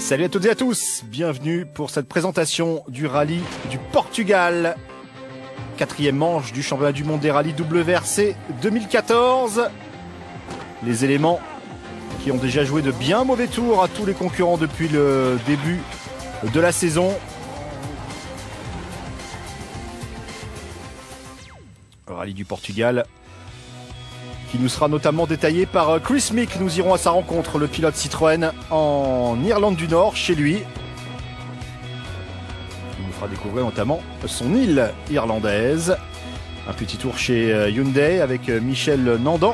Salut à toutes et à tous, bienvenue pour cette présentation du rallye du Portugal. Quatrième manche du championnat du monde des rallyes WRC 2014. Les éléments qui ont déjà joué de bien mauvais tours à tous les concurrents depuis le début de la saison. Le rallye du Portugal qui nous sera notamment détaillé par Chris Mick. Nous irons à sa rencontre, le pilote Citroën en Irlande du Nord, chez lui. Il nous fera découvrir notamment son île irlandaise. Un petit tour chez Hyundai avec Michel Nandan,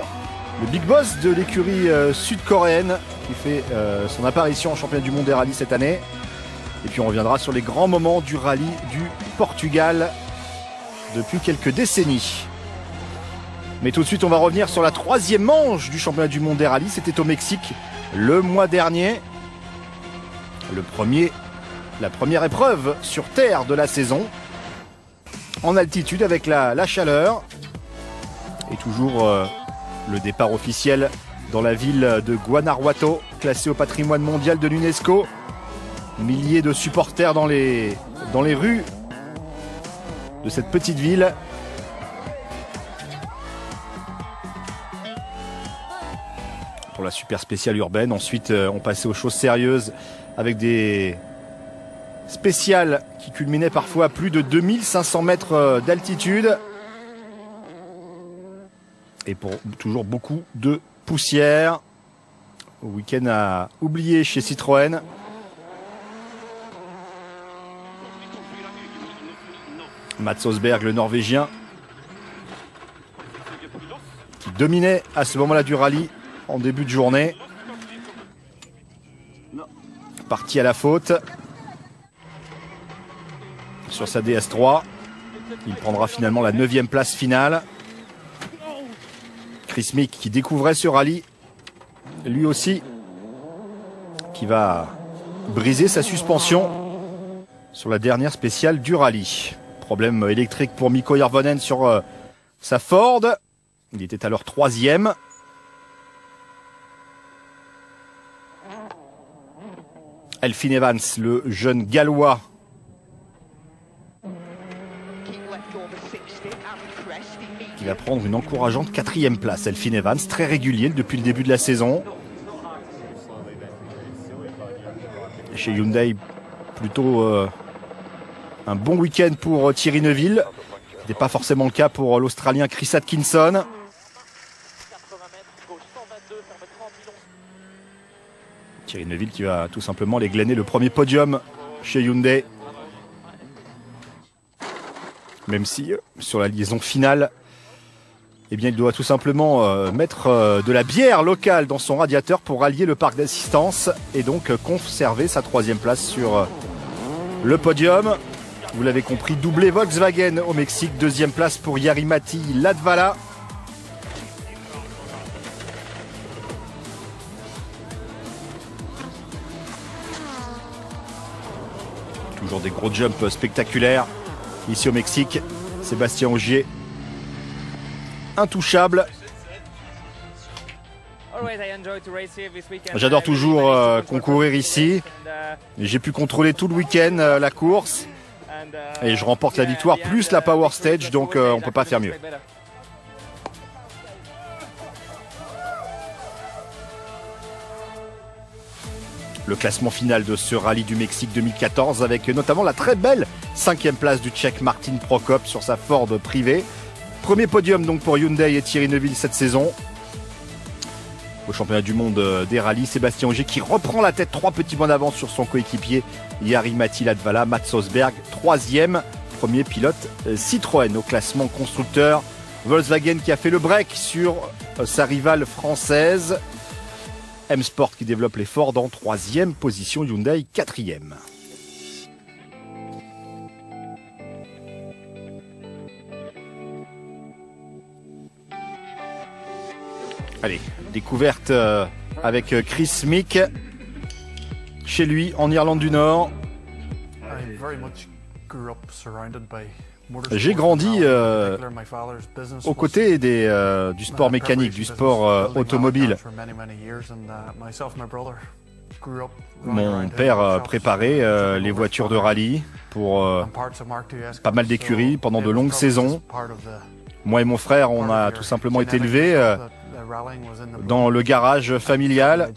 le big boss de l'écurie sud-coréenne qui fait son apparition en championnat du monde des rallyes cette année. Et puis on reviendra sur les grands moments du rallye du Portugal depuis quelques décennies. Mais tout de suite, on va revenir sur la troisième manche du championnat du monde des rallyes. C'était au Mexique le mois dernier. La première épreuve sur terre de la saison. En altitude avec la chaleur. Et toujours le départ officiel dans la ville de Guanajuato, classée au patrimoine mondial de l'UNESCO. Milliers de supporters dans les rues de cette petite ville. Pour la super spéciale urbaine. Ensuite, on passait aux choses sérieuses avec des spéciales qui culminaient parfois à plus de 2500 mètres d'altitude. Et pour toujours beaucoup de poussière. Week-end à oublier chez Citroën. Mats Osberg, le Norvégien, qui dominait à ce moment-là du rallye en début de journée. Parti à la faute sur sa DS3. Il prendra finalement la 9e place finale. Chris Mick qui découvrait ce rallye, lui aussi, qui va briser sa suspension sur la dernière spéciale du rallye. Problème électrique pour Mikko Hirvonen sur sa Ford. Il était alors 3e. Elfyn Evans, le jeune gallois, qui va prendre une encourageante 4e place. Elfyn Evans, très régulier depuis le début de la saison. Chez Hyundai, plutôt un bon week-end pour Thierry Neuville. Ce n'était pas forcément le cas pour l'Australien Chris Atkinson. Thierry Neuville qui va tout simplement les glaner le premier podium chez Hyundai. Même si sur la liaison finale, eh bien, il doit tout simplement mettre de la bière locale dans son radiateur pour rallier le parc d'assistance et donc conserver sa 3e place sur le podium. Vous l'avez compris, doublé Volkswagen au Mexique, 2e place pour Jari-Matti Latvala. Toujours des gros jumps spectaculaires ici au Mexique. Sébastien Ogier, intouchable. J'adore toujours concourir ici. J'ai pu contrôler tout le week-end la course. Et je remporte la victoire plus la Power Stage, donc on ne peut pas faire mieux. Le classement final de ce rallye du Mexique 2014 avec notamment la très belle 5e place du Tchèque Martin Prokop sur sa Ford privée. Premier podium donc pour Hyundai et Thierry Neuville cette saison. Au championnat du monde des rallyes, Sébastien Ogier qui reprend la tête, 3 petits points d'avance sur son coéquipier Jari-Matti Latvala. Mats Osberg 3e, premier pilote Citroën au classement constructeur. Volkswagen qui a fait le break sur sa rivale française. M-Sport qui développe les Ford en 3e position, Hyundai 4e. Allez, découverte avec Chris Mick chez lui en Irlande du Nord. J'ai grandi aux côtés du sport mécanique, du sport automobile. Mon père préparait les voitures de rallye pour pas mal d'écuries pendant de longues saisons. Moi et mon frère, on a tout simplement été élevés dans le garage familial.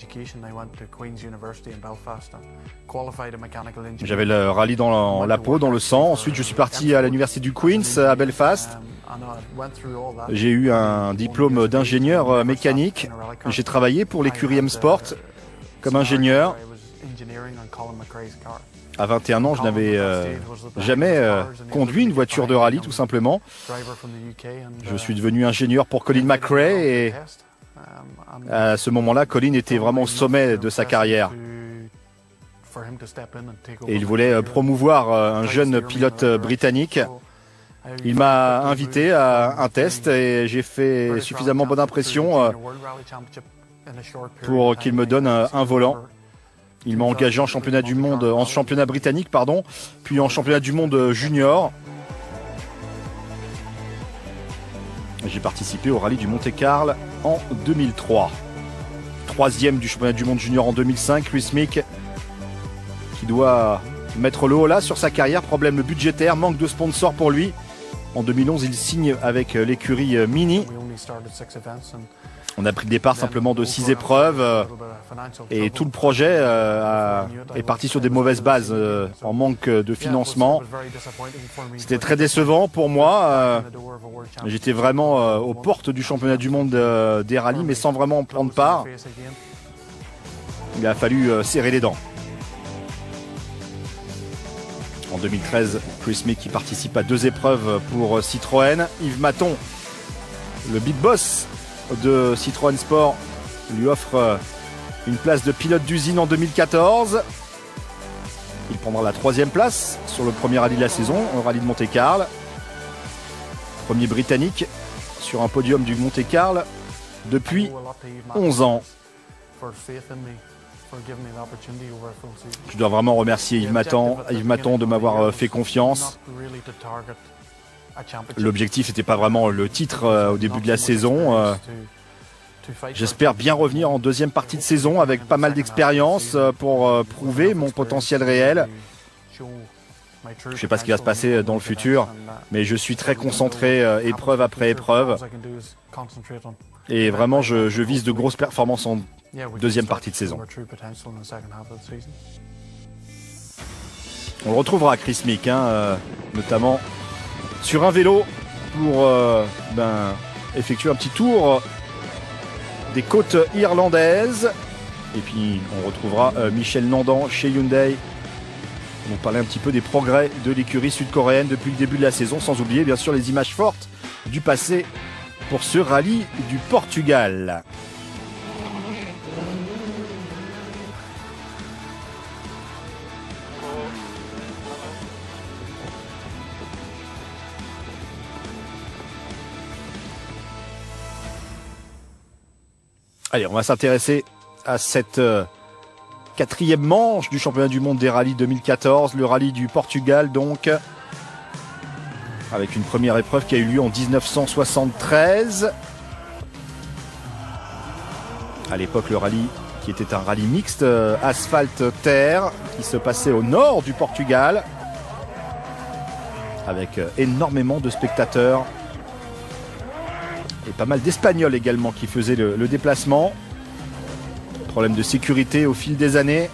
J'avais le rallye dans la peau, dans le sang. Ensuite, je suis parti à l'université du Queen's à Belfast. J'ai eu un diplôme d'ingénieur mécanique. J'ai travaillé pour l'écurie M-Sport comme ingénieur. À 21 ans, je n'avais jamais conduit une voiture de rallye, tout simplement. Je suis devenu ingénieur pour Colin McRae et à ce moment-là, Colin était vraiment au sommet de sa carrière. Et il voulait promouvoir un jeune pilote britannique. Il m'a invité à un test et j'ai fait suffisamment bonne impression pour qu'il me donne un volant. Il m'a engagé en championnat du monde, en championnat britannique, pardon, puis en championnat du monde junior. J'ai participé au rallye du Monte-Carlo en 2003. Troisième du championnat du monde junior en 2005, Chris Meek, qui doit mettre le haut là sur sa carrière. Problème budgétaire, manque de sponsors pour lui. En 2011, il signe avec l'écurie Mini. On a pris le départ simplement de 6 épreuves et tout le projet est parti sur des mauvaises bases en manque de financement. C'était très décevant pour moi. J'étais vraiment aux portes du championnat du monde des rallyes mais sans vraiment en prendre part. Il a fallu serrer les dents. En 2013, Chris Meek qui participe à 2 épreuves pour Citroën. Yves Maton, le big boss de Citroën Sport, lui offre une place de pilote d'usine en 2014. Il prendra la 3e place sur le premier rallye de la saison, au rallye de Monte-Carlo. Premier britannique sur un podium du Monte-Carlo depuis 11 ans. Je dois vraiment remercier Yves Maton de m'avoir fait confiance. L'objectif n'était pas vraiment le titre au début de la saison. J'espère bien revenir en deuxième partie de saison avec pas mal d'expérience pour prouver mon potentiel réel. Je ne sais pas ce qui va se passer dans le futur, mais je suis très concentré épreuve après épreuve. Et vraiment, je vise de grosses performances en deuxième partie de saison. On le retrouvera, Chris Meek, notamment sur un vélo pour effectuer un petit tour des côtes irlandaises. Et puis on retrouvera Michel Nandan chez Hyundai. On va parler un petit peu des progrès de l'écurie sud-coréenne depuis le début de la saison, sans oublier bien sûr les images fortes du passé pour ce rallye du Portugal. Allez, on va s'intéresser à cette 4e manche du championnat du monde des rallyes 2014, le rallye du Portugal donc, avec une première épreuve qui a eu lieu en 1973. À l'époque, le rallye qui était un rallye mixte asphalte-terre qui se passait au nord du Portugal, avec énormément de spectateurs. Et pas mal d'Espagnols également qui faisaient le déplacement. Problème de sécurité au fil des années.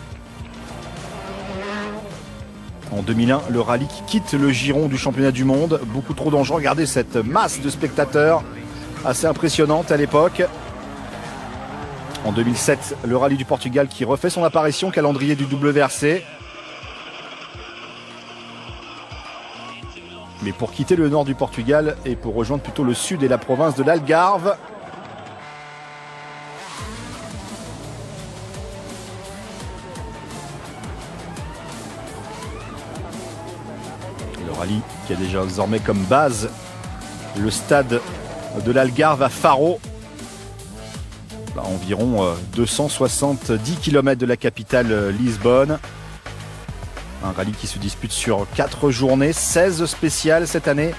En 2001, le rallye qui quitte le giron du championnat du monde. Beaucoup trop dangereux. Regardez cette masse de spectateurs assez impressionnante à l'époque. En 2007, le rallye du Portugal qui refait son apparition, calendrier du WRC. Mais pour quitter le nord du Portugal et pour rejoindre plutôt le sud et la province de l'Algarve. Le rallye qui a déjà désormais comme base le stade de l'Algarve à Faro. À environ 270 km de la capitale Lisbonne. Un rallye qui se dispute sur 4 journées, 16 spéciales cette année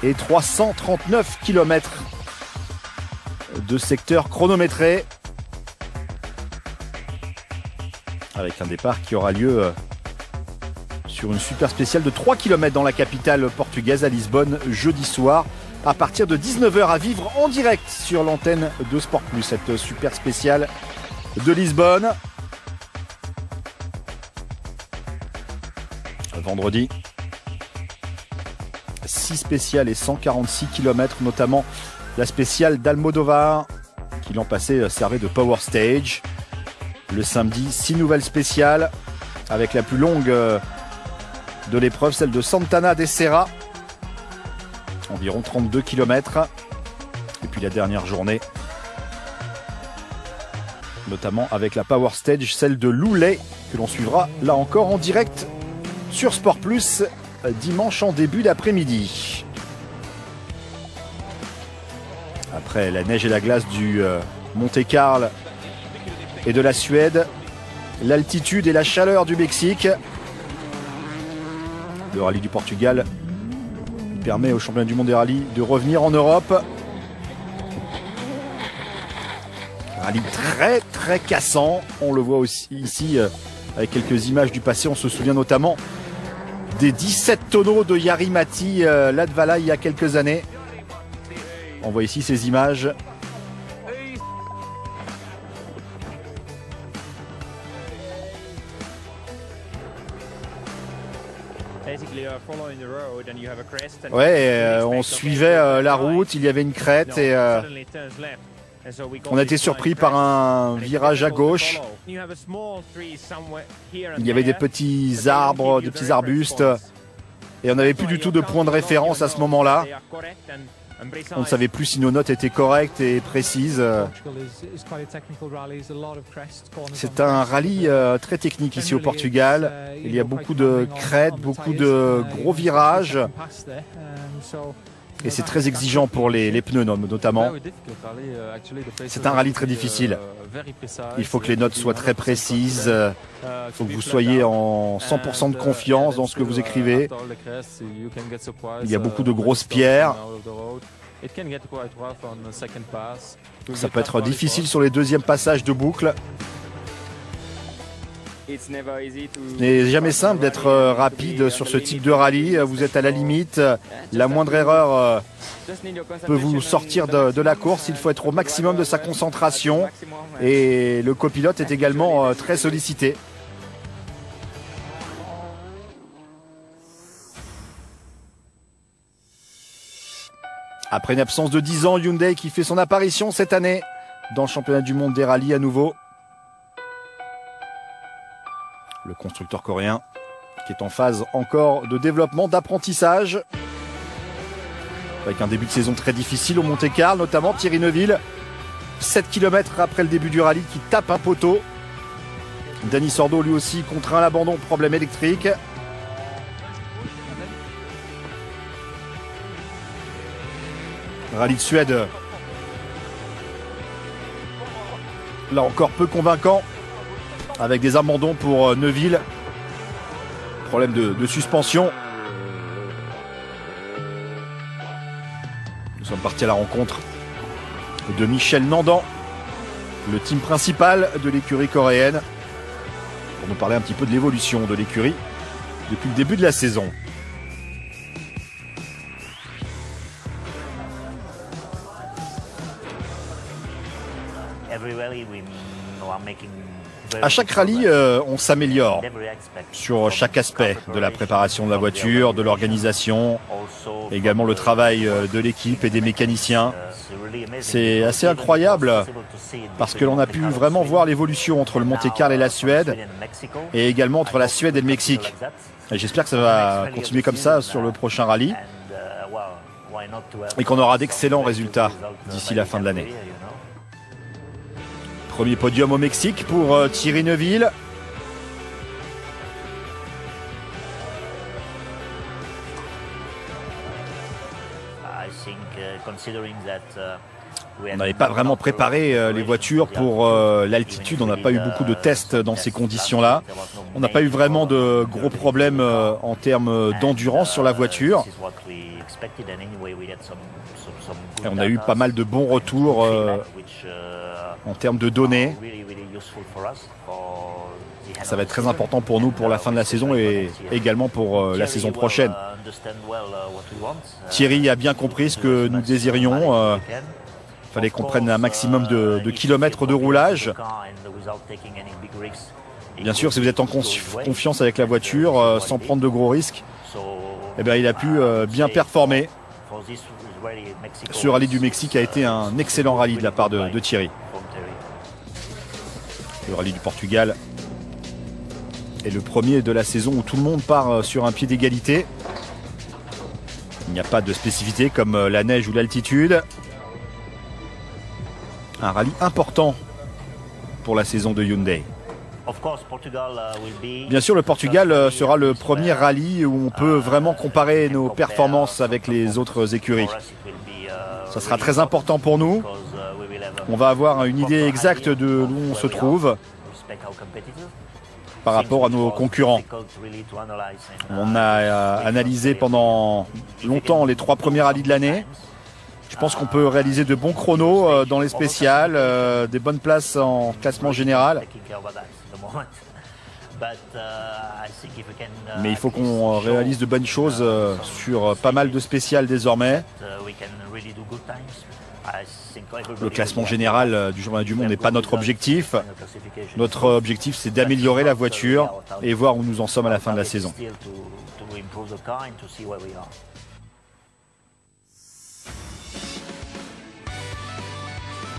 et 339 km de secteurs chronométrés. avec un départ qui aura lieu sur une super spéciale de 3 km dans la capitale portugaise à Lisbonne jeudi soir à partir de 19 h à vivre en direct sur l'antenne de Sport Plus, cette super spéciale de Lisbonne. Vendredi, 6 spéciales et 146 km, notamment la spéciale d'Almodovar qui l'an passé servait de Power Stage. Le samedi, 6 nouvelles spéciales avec la plus longue de l'épreuve, celle de Santana de Serra, environ 32 km. Et puis la dernière journée, notamment avec la Power Stage, celle de Loulé, que l'on suivra là encore en direct sur Sport Plus dimanche en début d'après-midi. Après la neige et la glace du Monte-Carlo et de la Suède, l'altitude et la chaleur du Mexique, le rallye du Portugal permet aux championnats du monde des rallyes de revenir en Europe. Rallye très très cassant, on le voit aussi ici avec quelques images du passé. On se souvient notamment des 17 tonneaux de Jari-Matti Latvala il y a quelques années. On voit ici ces images. Ouais, on suivait la route, il y avait une crête et on a été surpris par un virage à gauche. Il y avait des petits arbres, des petits arbustes et on n'avait plus du tout de point de référence à ce moment-là. On ne savait plus si nos notes étaient correctes et précises. C'est un rallye très technique ici au Portugal. Il y a beaucoup de crêtes, beaucoup de gros virages. Et c'est très exigeant pour les pneus notamment. C'est un rallye très difficile. Il faut que les notes soient très précises. Il faut que vous soyez en 100% de confiance dans ce que vous écrivez. Il y a beaucoup de grosses pierres. Ça peut être difficile sur les deuxièmes passages de boucle. Ce n'est jamais simple d'être rapide sur ce type de rallye. Vous êtes à la limite. La moindre erreur peut vous sortir de la course. Il faut être au maximum de sa concentration. Et le copilote est également très sollicité. Après une absence de 10 ans, Hyundai qui fait son apparition cette année dans le championnat du monde des rallyes à nouveau. Le constructeur coréen qui est en phase encore de développement, d'apprentissage. Avec un début de saison très difficile au Monte-Carlo, notamment Thierry Neuville. 7 km après le début du rallye qui tape un poteau. Dani Sordo lui aussi contraint à l'abandon, problème électrique. Rallye de Suède. Là encore peu convaincant. Avec des abandons pour Neuville. Problème de suspension. Nous sommes partis à la rencontre de Michel Nandan, le team principal de l'écurie coréenne, pour nous parler un petit peu de l'évolution de l'écurie depuis le début de la saison. À chaque rallye, on s'améliore sur chaque aspect de la préparation de la voiture, de l'organisation, également le travail de l'équipe et des mécaniciens. C'est assez incroyable parce que l'on a pu vraiment voir l'évolution entre le Monte-Carlo et la Suède et également entre la Suède et le Mexique. Et j'espère que ça va continuer comme ça sur le prochain rallye et qu'on aura d'excellents résultats d'ici la fin de l'année. Premier podium au Mexique pour Thierry Neuville. On n'avait pas vraiment préparé les voitures pour l'altitude. On n'a pas eu beaucoup de tests dans ces conditions-là. On n'a pas eu vraiment de gros problèmes en termes d'endurance sur la voiture. Et on a eu pas mal de bons retours en termes de données. Ça va être très important pour nous pour la fin de la saison et également pour la saison prochaine. Thierry a bien compris ce que nous désirions. Il fallait qu'on prenne un maximum de kilomètres de roulage. Bien sûr, si vous êtes en confiance avec la voiture, sans prendre de gros risques, eh bien, il a pu bien performer. Ce rallye du Mexique a été un excellent rallye de la part de Thierry. Le rallye du Portugal est le premier de la saison où tout le monde part sur un pied d'égalité. Il n'y a pas de spécificité comme la neige ou l'altitude. Un rallye important pour la saison de Hyundai. Bien sûr, le Portugal sera le premier rallye où on peut vraiment comparer nos performances avec les autres écuries. Ça sera très important pour nous. On va avoir une idée exacte de où on se trouve par rapport à nos concurrents. On a analysé pendant longtemps les 3 premiers rallyes de l'année. Je pense qu'on peut réaliser de bons chronos dans les spéciales, des bonnes places en classement général. Mais il faut qu'on réalise de bonnes choses sur pas mal de spéciales désormais. Le classement général du championnat du monde n'est pas notre objectif. Notre objectif, c'est d'améliorer la voiture et voir où nous en sommes à la fin de la saison.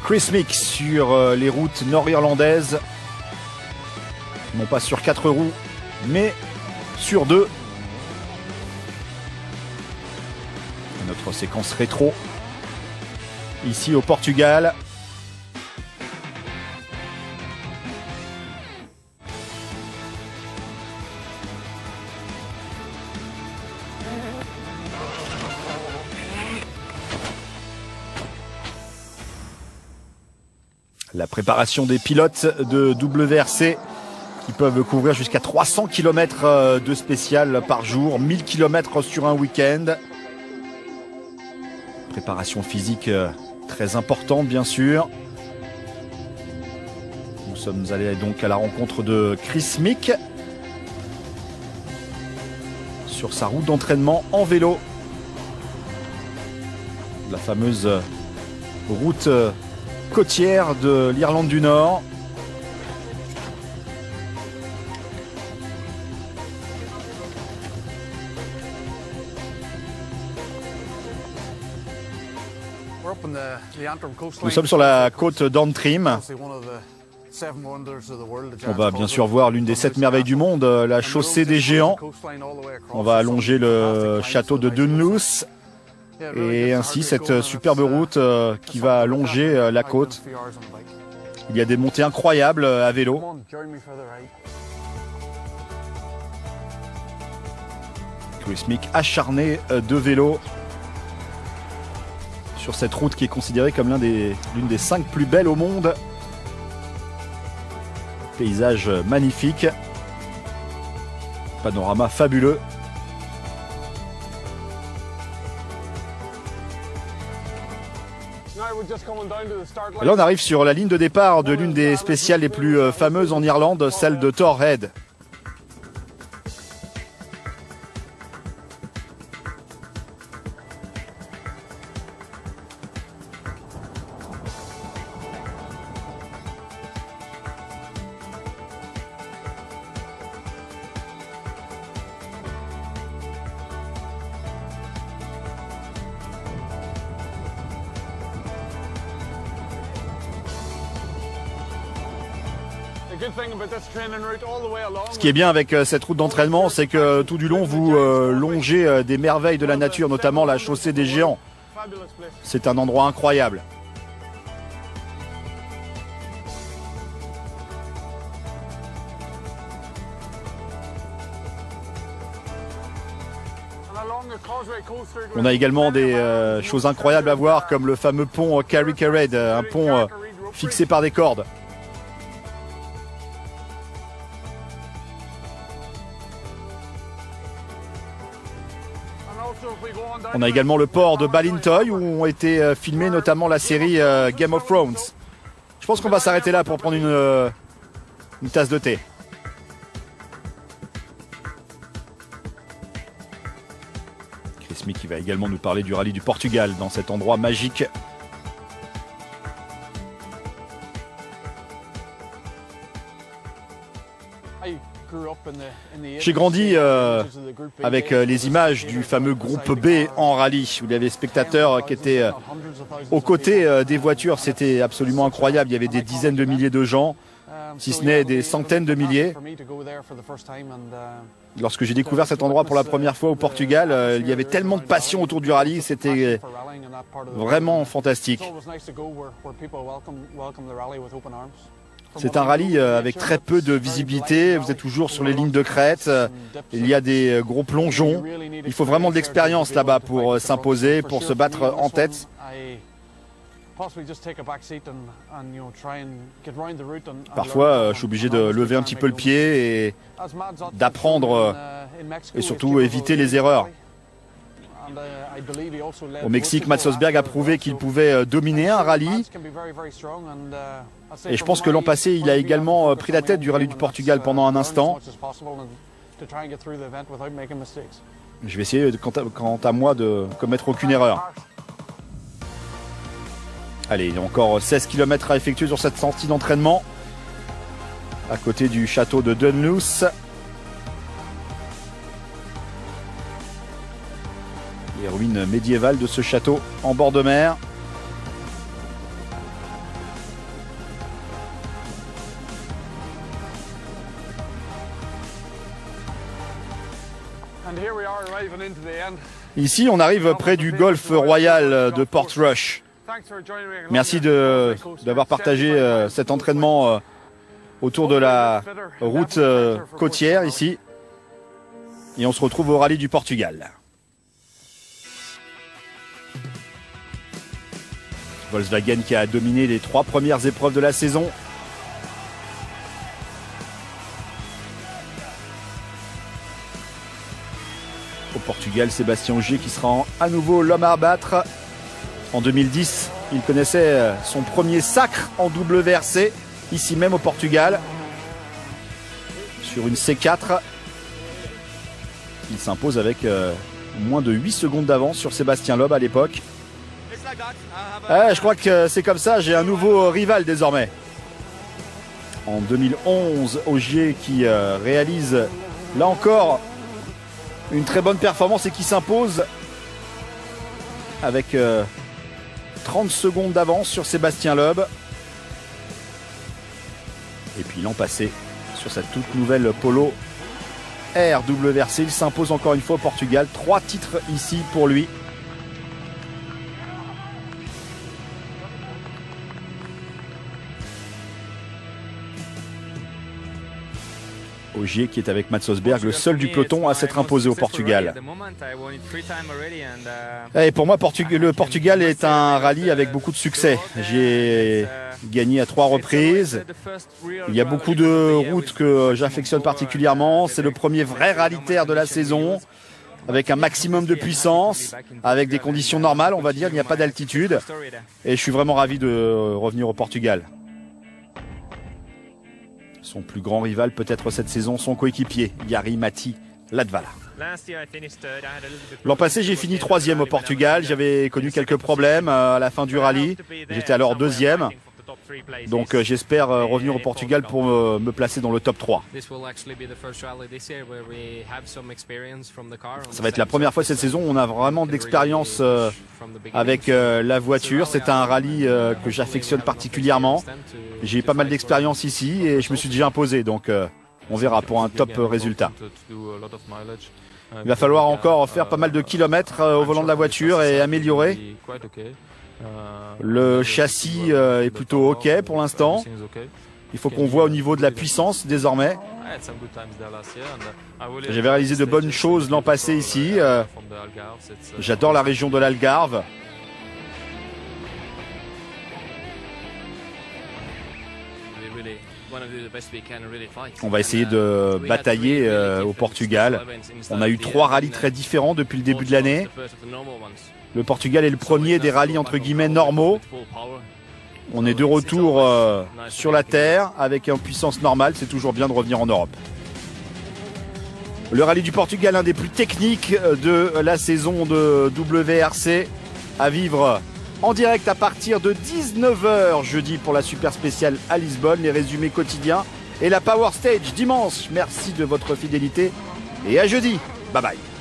Chris Mick sur les routes nord-irlandaises. Non pas sur 4 roues, mais sur 2. Notre séquence rétro. Ici au Portugal. La préparation des pilotes de WRC qui peuvent couvrir jusqu'à 300 km de spécial par jour, 1000 km sur un week-end. Préparation physique très importante, bien sûr. Nous sommes allés donc à la rencontre de Chris Mick sur sa route d'entraînement en vélo. La fameuse route côtière de l'Irlande du Nord. Nous sommes sur la côte d'Antrim. On va bien sûr voir l'une des 7 merveilles du monde, la chaussée des géants. On va allonger le château de Dunluce et ainsi cette superbe route qui va longer la côte. Il y a des montées incroyables à vélo. Chris Mick acharné de vélo sur cette route qui est considérée comme l'une des 5 plus belles au monde. Paysage magnifique. Panorama fabuleux. Et là on arrive sur la ligne de départ de l'une des spéciales les plus fameuses en Irlande, celle de Torhead. Ce qui est bien avec cette route d'entraînement, c'est que tout du long, vous longez des merveilles de la nature, notamment la chaussée des géants. C'est un endroit incroyable. On a également des choses incroyables à voir, comme le fameux pont Carrick-a-Raid, un pont fixé par des cordes. On a également le port de Ballintoy où ont été filmés notamment la série Game of Thrones. Je pense qu'on va s'arrêter là pour prendre une tasse de thé. mais qui va également nous parler du rallye du Portugal dans cet endroit magique. J'ai grandi avec les images du fameux groupe B en rallye, où il y avait des spectateurs qui étaient aux côtés des voitures. C'était absolument incroyable. Il y avait des dizaines de milliers de gens, si ce n'est des centaines de milliers. Lorsque j'ai découvert cet endroit pour la première fois au Portugal, il y avait tellement de passion autour du rallye, c'était vraiment fantastique. C'est un rallye avec très peu de visibilité, vous êtes toujours sur les lignes de crête, il y a des gros plongeons. Il faut vraiment de l'expérience là-bas pour s'imposer, pour se battre en tête. Parfois, je suis obligé de lever un petit peu le pied et d'apprendre et surtout éviter les erreurs. Au Mexique, Matt Sosberg a prouvé qu'il pouvait dominer un rallye. Et je pense que l'an passé, il a également pris la tête du rallye du Portugal pendant un instant. Je vais essayer, quant à moi, de commettre aucune erreur. Allez, il y a encore 16 km à effectuer sur cette sortie d'entraînement, à côté du château de Dunluce. Les ruines médiévales de ce château en bord de mer. Ici, on arrive près du golfe royal de Portrush. Merci d'avoir partagé cet entraînement autour de la route côtière ici. Et on se retrouve au rallye du Portugal. Volkswagen qui a dominé les 3 premières épreuves de la saison. Au Portugal, Sébastien Ogier qui sera à nouveau l'homme à abattre. En 2010, il connaissait son premier sacre en WRC, ici même au Portugal. Sur une C4, il s'impose avec moins de 8 secondes d'avance sur Sébastien Loeb à l'époque. Je crois que c'est comme ça, j'ai un nouveau rival désormais. En 2011, Ogier qui réalise là encore une très bonne performance et qui s'impose avec 30 secondes d'avance sur Sébastien Loeb. Et puis l'an passé, sur sa toute nouvelle Polo RWRC, il s'impose encore une fois au Portugal. 3 titres ici pour lui. Ogier qui est avec Matt Sosberg, le seul du peloton à s'être imposé au Portugal. Et pour moi, le Portugal est un rallye avec beaucoup de succès. J'ai gagné à 3 reprises. Il y a beaucoup de routes que j'affectionne particulièrement. C'est le premier vrai rallye terre de la saison, avec un maximum de puissance, avec des conditions normales, on va dire. Il n'y a pas d'altitude. Et je suis vraiment ravi de revenir au Portugal. Son plus grand rival peut-être cette saison, son coéquipier, Jari-Matti Latvala. L'an passé, j'ai fini 3e au Portugal. J'avais connu quelques problèmes à la fin du rallye. J'étais alors 2e. Donc j'espère revenir au Portugal pour me placer dans le top 3. Ça va être la première fois cette saison où on a vraiment de l'expérience avec la voiture. C'est un rallye que j'affectionne particulièrement. J'ai pas mal d'expérience ici et je me suis déjà imposé. Donc on verra pour un top résultat. Il va falloir encore faire pas mal de kilomètres au volant de la voiture et améliorer. Le châssis est plutôt OK pour l'instant. Il faut qu'on voit au niveau de la puissance désormais. J'avais réalisé de bonnes choses l'an passé ici. J'adore la région de l'Algarve. On va essayer de batailler au Portugal. On a eu 3 rallyes très différents depuis le début de l'année. Le Portugal est le premier des rallyes entre guillemets normaux. On est de retour sur la terre avec une puissance normale. C'est toujours bien de revenir en Europe. Le rallye du Portugal, un des plus techniques de la saison de WRC, à vivre en direct à partir de 19 h jeudi pour la super spéciale à Lisbonne, les résumés quotidiens et la Power Stage dimanche. Merci de votre fidélité et à jeudi. Bye bye.